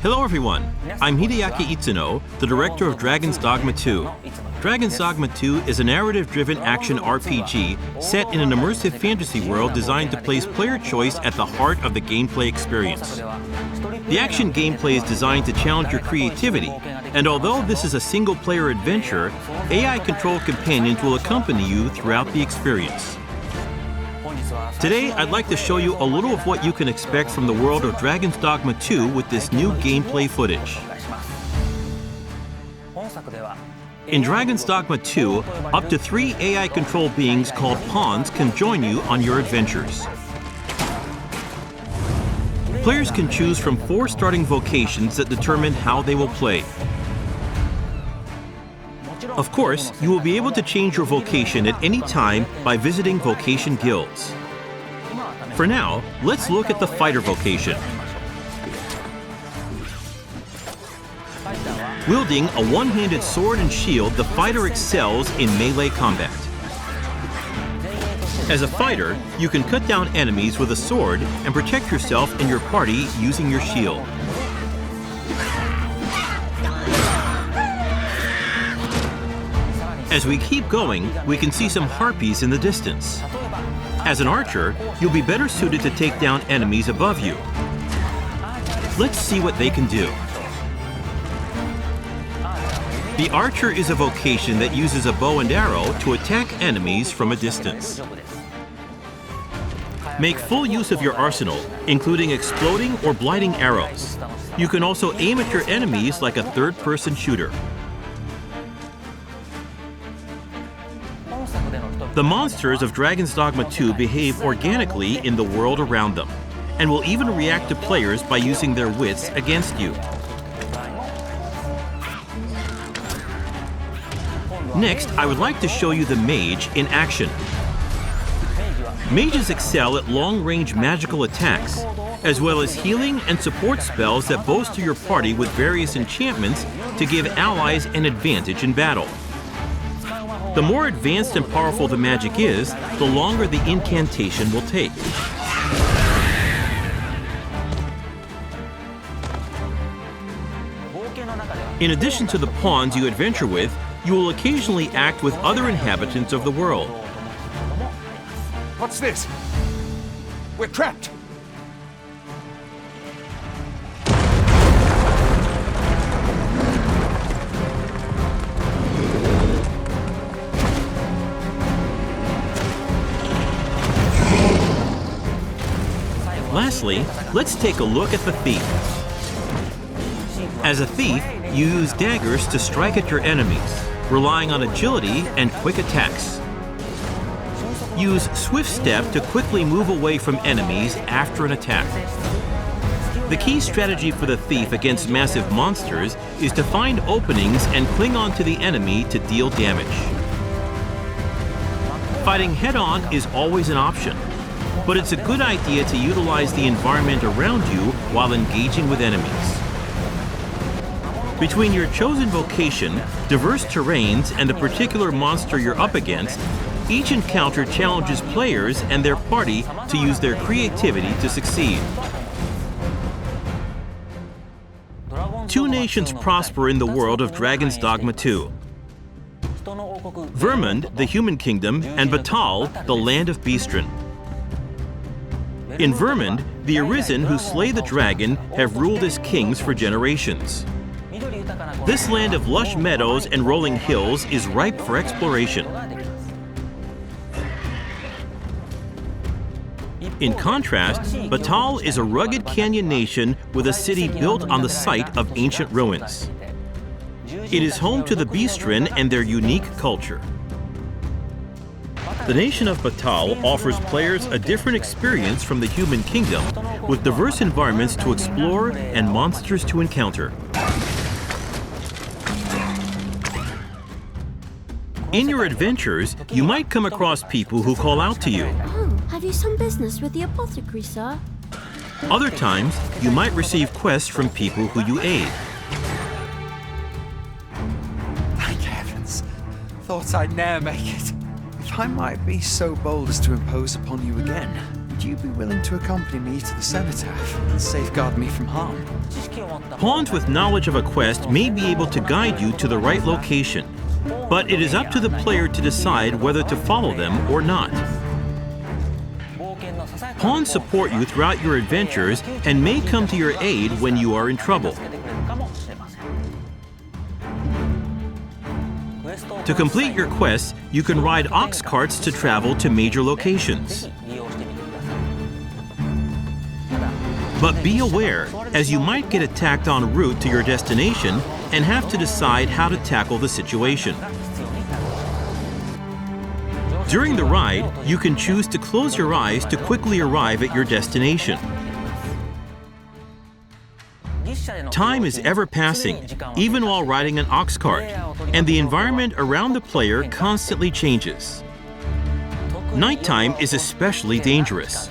Hello everyone, I'm Hideaki Itsuno, the director of Dragon's Dogma 2. Dragon's Dogma 2 is a narrative-driven action RPG set in an immersive fantasy world designed to place player choice at the heart of the gameplay experience. The action gameplay is designed to challenge your creativity, and although this is a single-player adventure, AI-controlled companions will accompany you throughout the experience. Today, I'd like to show you a little of what you can expect from the world of Dragon's Dogma 2 with this new gameplay footage. In Dragon's Dogma 2, up to 3 AI-controlled beings called pawns can join you on your adventures. Players can choose from 4 starting vocations that determine how they will play. Of course, you will be able to change your vocation at any time by visiting vocation guilds. For now, let's look at the fighter vocation. Wielding a one-handed sword and shield, the fighter excels in melee combat. As a fighter, you can cut down enemies with a sword and protect yourself and your party using your shield. As we keep going, we can see some harpies in the distance. As an archer, you'll be better suited to take down enemies above you. Let's see what they can do. The archer is a vocation that uses a bow and arrow to attack enemies from a distance. Make full use of your arsenal, including exploding or blighting arrows. You can also aim at your enemies like a third-person shooter. The monsters of Dragon's Dogma 2 behave organically in the world around them, and will even react to players by using their wits against you. Next, I would like to show you the mage in action. Mages excel at long-range magical attacks, as well as healing and support spells that bolster your party with various enchantments to give allies an advantage in battle. The more advanced and powerful the magic is, the longer the incantation will take. In addition to the pawns you adventure with, you will occasionally act with other inhabitants of the world. What's this? We're trapped! Lastly, let's take a look at the thief. As a thief, you use daggers to strike at your enemies, relying on agility and quick attacks. Use Swift Step to quickly move away from enemies after an attack. The key strategy for the thief against massive monsters is to find openings and cling on to the enemy to deal damage. Fighting head-on is always an option, but it's a good idea to utilize the environment around you while engaging with enemies. Between your chosen vocation, diverse terrains, and the particular monster you're up against, each encounter challenges players and their party to use their creativity to succeed. 2 nations prosper in the world of Dragon's Dogma 2. Vermund, the human kingdom, and Batal, the land of Beastren. In Vermund, the Arisen who slay the dragon have ruled as kings for generations. This land of lush meadows and rolling hills is ripe for exploration. In contrast, Batal is a rugged canyon nation with a city built on the site of ancient ruins. It is home to the Beastren and their unique culture. The nation of Batal offers players a different experience from the human kingdom, with diverse environments to explore and monsters to encounter. In your adventures, you might come across people who call out to you. Oh, have you some business with the apothecary, sir? Other times, you might receive quests from people who you aid. Thank heavens. Thought I'd ne'er make it. If I might be so bold as to impose upon you again, would you be willing to accompany me to the cenotaph and safeguard me from harm? Pawns with knowledge of a quest may be able to guide you to the right location, but it is up to the player to decide whether to follow them or not. Pawns support you throughout your adventures and may come to your aid when you are in trouble. To complete your quests, you can ride ox carts to travel to major locations. But be aware, as you might get attacked en route to your destination and have to decide how to tackle the situation. During the ride, you can choose to close your eyes to quickly arrive at your destination. Time is ever passing, even while riding an ox cart, and the environment around the player constantly changes. Nighttime is especially dangerous.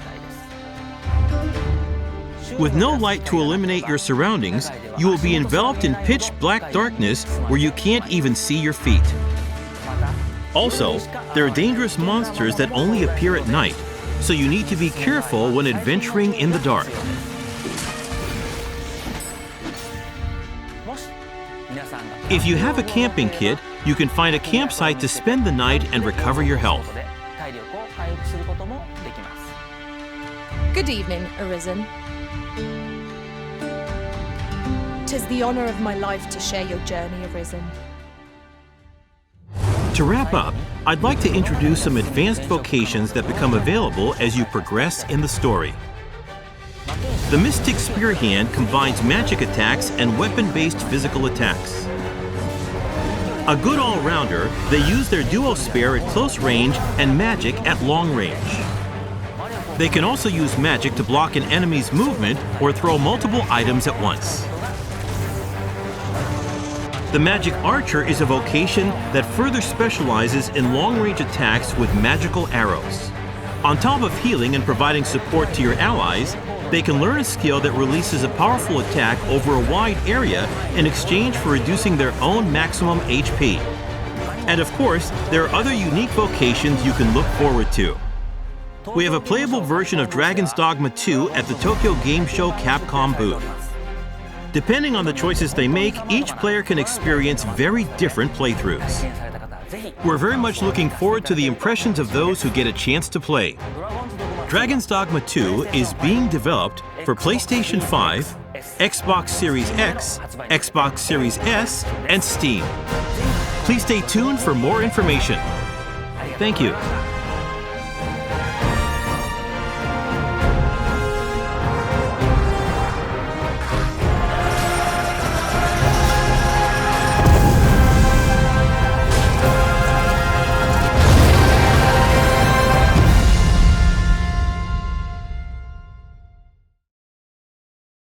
With no light to illuminate your surroundings, you will be enveloped in pitch black darkness where you can't even see your feet. Also, there are dangerous monsters that only appear at night, so you need to be careful when adventuring in the dark. If you have a camping kit, you can find a campsite to spend the night and recover your health. Good evening, Arisen. 'Tis the honor of my life to share your journey, Arisen. To wrap up, I'd like to introduce some advanced vocations that become available as you progress in the story. The Mystic Spear Hand combines magic attacks and weapon-based physical attacks. A good all-rounder, they use their duo spear at close range and magic at long range. They can also use magic to block an enemy's movement or throw multiple items at once. The Magic Archer is a vocation that further specializes in long-range attacks with magical arrows. On top of healing and providing support to your allies, they can learn a skill that releases a powerful attack over a wide area in exchange for reducing their own maximum HP. And of course, there are other unique vocations you can look forward to. We have a playable version of Dragon's Dogma 2 at the Tokyo Game Show Capcom booth. Depending on the choices they make, each player can experience very different playthroughs. We're very much looking forward to the impressions of those who get a chance to play. Dragon's Dogma 2 is being developed for PlayStation 5, Xbox Series X, Xbox Series S, and Steam. Please stay tuned for more information. Thank you.